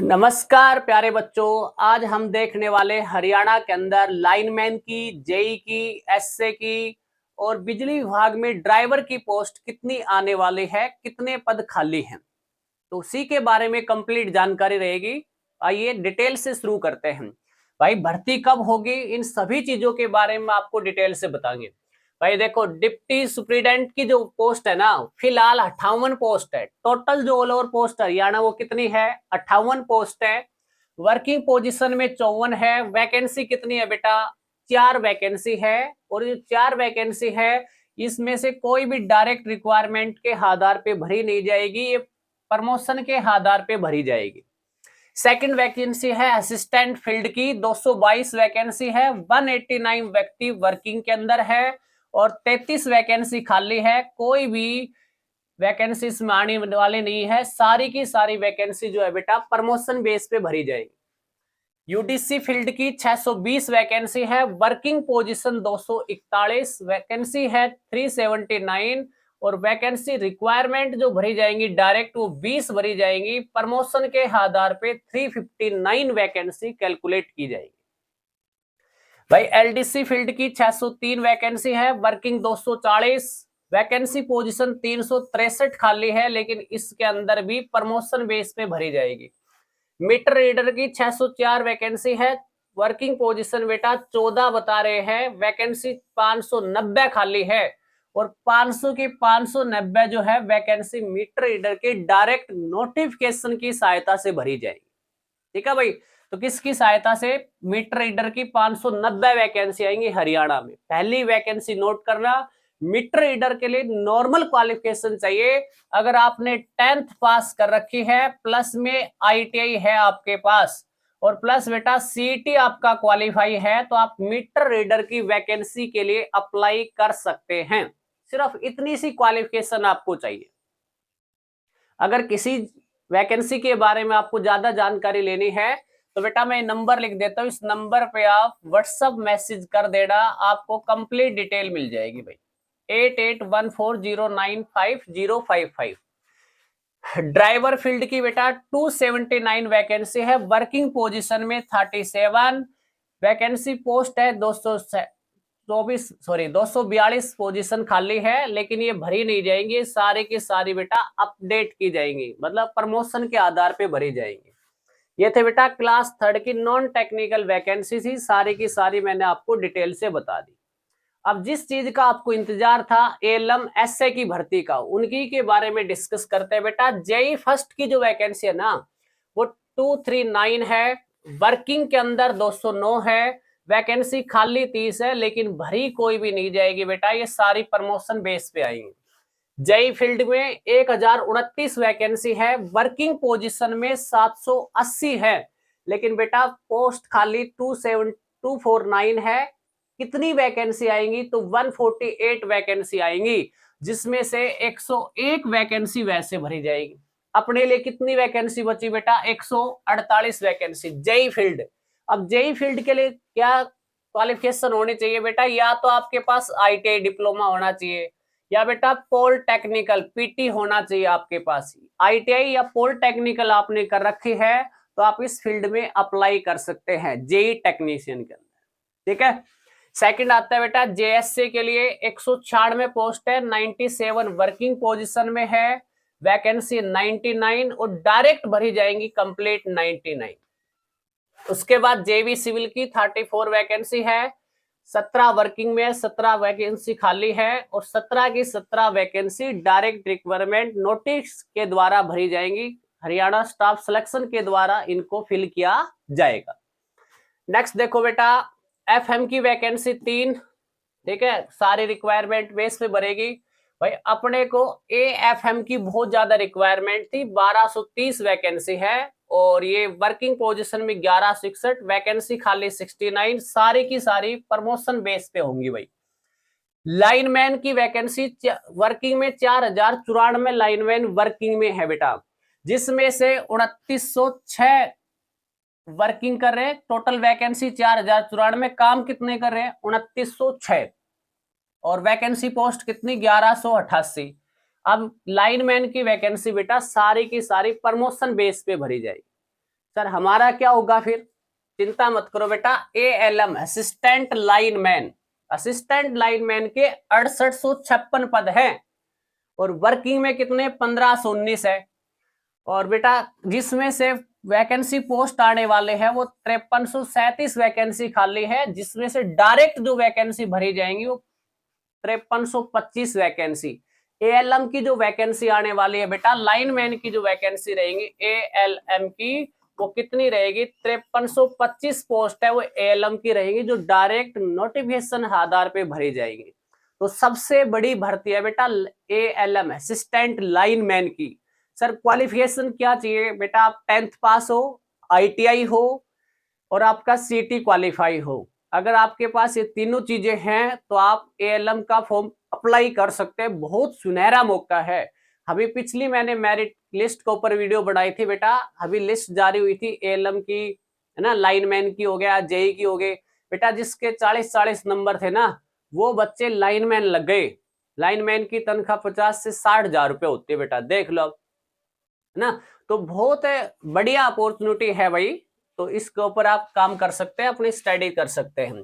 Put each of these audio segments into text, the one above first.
नमस्कार प्यारे बच्चों। आज हम देखने वाले हरियाणा के अंदर लाइनमैन की, जेई की, एसए की और बिजली विभाग में ड्राइवर की पोस्ट कितनी आने वाली है, कितने पद खाली हैं, तो उसी के बारे में कंप्लीट जानकारी रहेगी। आइए डिटेल से शुरू करते हैं। भाई भर्ती कब होगी, इन सभी चीजों के बारे में आपको डिटेल से बताएंगे। भाई देखो, डिप्टी सुप्रीडेंट की जो पोस्ट है ना, फिलहाल 58 पोस्ट है। टोटल जो ऑल ओवर पोस्ट हरियाणा वो कितनी है, 58 पोस्ट है। वर्किंग पोजीशन में 54 है। वैकेंसी कितनी है बेटा, 4 वैकेंसी है। और ये 4 वैकेंसी है, इसमें से कोई भी डायरेक्ट रिक्वायरमेंट के आधार पे भरी नहीं जाएगी, ये प्रमोशन के आधार पे भरी जाएगी। सेकंड वैकेंसी है असिस्टेंट फील्ड की, 222 वैकेंसी है। 189 व्यक्ति वर्किंग के अंदर है और 33 वैकेंसी खाली है। कोई भी वैकेंसी इसमें आने वाली नहीं है। सारी की सारी वैकेंसी जो है बेटा प्रमोशन बेस पे भरी जाएगी। यूडीसी फील्ड की 620 वैकेंसी है। वर्किंग पोजीशन 241 वैकेंसी है, 379। और वैकेंसी रिक्वायरमेंट जो भरी जाएंगी डायरेक्ट वो 20 भरी जाएंगी। प्रमोशन के आधार पे 359 वैकेंसी कैलकुलेट की जाएगी। भाई एलडीसी फील्ड की 603 वैकेंसी है। वर्किंग 240 वैकेंसी, पोजीशन 363 खाली है, लेकिन इसके अंदर भी प्रमोशन बेस पे भरी जाएगी। मीटर रीडर की 604 वैकेंसी है। वर्किंग पोजीशन बेटा 14 बता रहे हैं। वैकेंसी 590 खाली है और 500 की 590 जो है वैकेंसी मीटर रीडर के डायरेक्ट नोटिफिकेशन की सहायता से भरी जाएगी। ठीक है भाई, तो किसकी सहायता से, मीटर रीडर की 590 वैकेंसी आएंगी हरियाणा में। पहली वैकेंसी नोट करना, मीटर रीडर के लिए नॉर्मल क्वालिफिकेशन चाहिए। अगर आपने 10th पास कर रखी है, प्लस में आईटीआई है आपके पास और प्लस बेटा सीईटी आपका क्वालिफाई है, तो आप मीटर रीडर की वैकेंसी के लिए अप्लाई कर सकते हैं। सिर्फ इतनी सी क्वालिफिकेशन आपको चाहिए। अगर किसी वैकेंसी के बारे में आपको ज्यादा जानकारी लेनी है तो बेटा मैं नंबर लिख देता हूँ, इस नंबर पे आप व्हाट्सएप मैसेज कर देना, आपको कंप्लीट डिटेल मिल जाएगी भाई। 8814095055। ड्राइवर फील्ड की बेटा 279 वैकेंसी है। वर्किंग पोजीशन में 37 वैकेंसी पोस्ट है। 242 पोजीशन खाली है, लेकिन ये भरी नहीं जाएंगी। सारी की सारी बेटा अपडेट की जाएंगी, मतलब प्रमोशन के आधार पे भरी जाएंगी। ये थे बेटा क्लास 3 की नॉन टेक्निकल वैकेंसी थी, सारी की सारी मैंने आपको डिटेल से बता दी। अब जिस चीज का आपको इंतजार था एलएम एसए की भर्ती का, उनकी के बारे में डिस्कस करते हैं बेटा। जेई फर्स्ट की जो वैकेंसी है ना वो 239 है। वर्किंग के अंदर 209 है। वैकेंसी खाली 30 है, लेकिन भरी कोई भी नहीं जाएगी बेटा, ये सारी प्रमोशन बेस पे आएंगी। जेई फील्ड में 1029 वैकेंसी है। वर्किंग पोजीशन में 780 है, लेकिन बेटा पोस्ट खाली 249 है। कितनी वैकेंसी आएंगी, तो 148 वैकेंसी आएंगी, जिसमें से 101 वैकेंसी वैसे भरी जाएगी। अपने लिए कितनी वैकेंसी बची बेटा, 148 वैकेंसी जेई फील्ड। अब जेई फील्ड के लिए क्या क्वालिफिकेशन होनी चाहिए बेटा, या तो आपके पास आईटीआई डिप्लोमा होना चाहिए, या बेटा पॉलिटेक्निकल पीटी होना चाहिए आपके पास। आईटीआई या पॉलिटेक्निकल आपने कर रखी है तो आप इस फील्ड में अप्लाई कर सकते हैं जेई टेक्नीशियन के अंदर। ठीक है। सेकंड आता है बेटा जेएससी के लिए 196 पोस्ट है। 97 वर्किंग पोजीशन में है। वैकेंसी 99 और डायरेक्ट भरी जाएंगी कंप्लीट 99। उसके बाद जेवी सिविल की 34 वैकेंसी है। 17 वर्किंग में, 17 वैकेंसी खाली है और 17 की 17 वैकेंसी डायरेक्ट रिक्वायरमेंट नोटिस के द्वारा भरी जाएंगी। हरियाणा स्टाफ सिलेक्शन के द्वारा इनको फिल किया जाएगा। नेक्स्ट देखो बेटा, एफएम की वैकेंसी 3। ठीक है, सारी रिक्वायरमेंट बेस पे भरेगी। भाई अपने को एएफएम की बहुत ज्यादा रिक्वायरमेंट थी, 1230 वैकेंसी है और ये वर्किंग पोजीशन में 1161, वैकेंसी खाली 69। सारी की सारी प्रमोशन बेस पे होंगी भाई। लाइनमैन की वैकेंसी वर्किंग में 4094 लाइनमैन वर्किंग में है बेटा, जिसमें से 2906 वर्किंग कर रहे हैं। टोटल वैकेंसी 4094, काम कितने कर रहे हैं, 2906। और वैकेंसी पोस्ट कितनी, 1188। अब लाइनमैन की वैकेंसी बेटा सारी की सारी प्रमोशन बेस पे भरी जाएगी। सर हमारा क्या होगा फिर? चिंता मत करो बेटा, ALM assistant lineman, assistant lineman के 6856 पद हैं और वर्किंग में कितने 1519 है। और बेटा जिसमें से वैकेंसी पोस्ट आने वाले हैं वो 5337 वैकेंसी खाली है, जिसमें से डायरेक्ट जो वैकेंसी भरी जाएंगी वो 5325 वैकेंसी। ALM की जो वैकेंसी आने वाली है बेटा, लाइनमैन की जो वैकेंसी रहेंगी ALM की, वो कितनी रहेगी? 5325 पोस्ट है वो ALM की रहेगी, जो डायरेक्ट नोटिफिकेशन आधार पे भरी जाएगी। तो सबसे बड़ी भर्ती है बेटा ALM असिस्टेंट लाइनमैन की। सर क्वालिफिकेशन क्या चाहिए बेटा? आप 10th पास हो, ITI हो और आपका CT क्वालिफाई हो। अगर आपके पास ये तीनों चीजें हैं तो आप ALM का फॉर्म अप्लाई कर सकते हैं। बहुत सुनहरा मौका है। अभी पिछली मैंने मेरिट लिस्ट के ऊपर वीडियो बनाई थी बेटा, अभी लिस्ट जारी हुई थी ALM की, है ना, लाइनमैन की हो गया, JEE की हो गई बेटा, जिसके 40-40 नंबर थे ना, वो बच्चे लाइनमैन लग गए। लाइनमैन की तनख्वाह 50 से 60 हजार रुपए होती है बेटा, देख लो, है ना। तो बहुत बढ़िया अपॉर्चुनिटी है भाई, तो इसके ऊपर आप काम कर सकते हैं, अपनी स्टडी कर सकते हैं।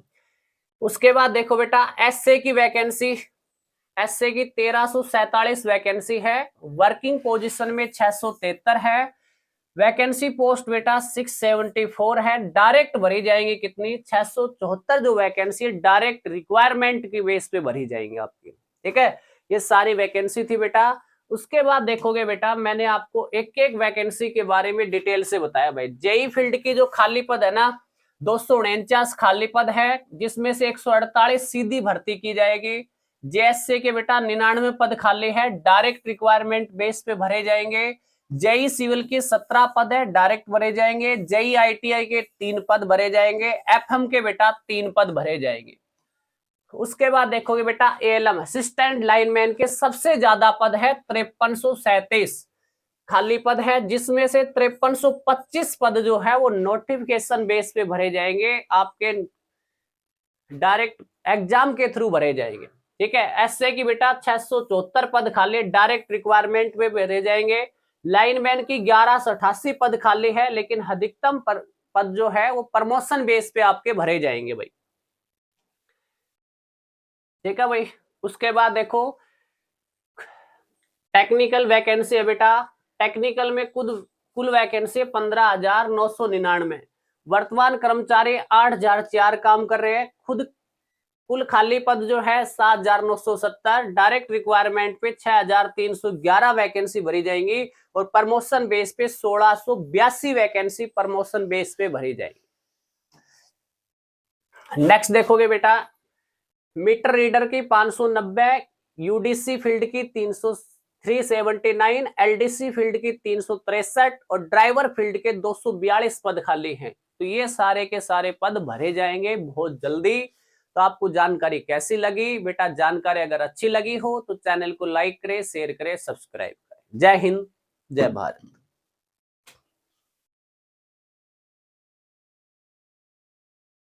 उसके बाद देखो बेटा एसए की वैकेंसी, एसए की 1347 वैकेंसी है, वर्किंग पोजीशन में 673 है, वैकेंसी पोस्ट बेटा 674 है, डायरेक्ट भरी जाएंगी कितनी? 674 जो वैकेंसी डायरेक्ट रिक्वायरमेंट की बेस पे भरी जाएंगी आपकी, ठीक है। ये सारी वैकेंसी थी बेटा। उसके बाद देखोगे बेटा, मैंने आपको एक एक वैकेंसी के बारे में डिटेल से बताया भाई। जेई फील्ड की जो खाली पद है ना, 249 खाली पद है, जिसमें से 148 सीधी भर्ती की जाएगी। जेएससी के बेटा 99 पद खाली है, डायरेक्ट रिक्वायरमेंट बेस पे भरे जाएंगे। जेई सिविल की 17 पद है, डायरेक्ट भरे जाएंगे। जेई ITI के 3 पद भरे जाएंगे। एफएम के बेटा 3 पद भरे जाएंगे। उसके बाद देखोगे बेटा ALM असिस्टेंट लाइनमैन के सबसे ज्यादा पद है, 5337 खाली पद है, जिसमें से 5325 पद जो है वो नोटिफिकेशन बेस पे भरे जाएंगे, आपके डायरेक्ट एग्जाम के थ्रू भरे जाएंगे, ठीक है। एसए की बेटा 674 पद खाली, डायरेक्ट रिक्वायरमेंट में भरे जाएंगे। लाइनमैन की 1188 पद खाली है, लेकिन अधिकतम पद जो है वो प्रमोशन बेस पे आपके भरे जाएंगे भाई, ठीक है भाई। उसके बाद देखो टेक्निकल वैकेंसी है बेटा, टेक्निकल में कुल वैकेंसी 15,999, वर्तमान कर्मचारी 8,004 काम कर रहे हैं। खुद कुल खाली पद जो है 7,970, डायरेक्ट रिक्वायरमेंट पे 6,311 वैकेंसी भरी जाएंगी और प्रमोशन बेस पे 1,682 वैकेंसी प्रमोशन बेस पे भरी जाएगी। नेक्स्ट देखोगे बेटा मीटर रीडर की 590, यूडीसी फील्ड की 379, एलडीसी फील्ड की 363 और ड्राइवर फील्ड के 242 पद खाली हैं। तो ये सारे के सारे पद भरे जाएंगे बहुत जल्दी। तो आपको जानकारी कैसी लगी बेटा? जानकारी अगर अच्छी लगी हो तो चैनल को लाइक करें, शेयर करें, सब्सक्राइब करें। जय हिंद, जय भारत।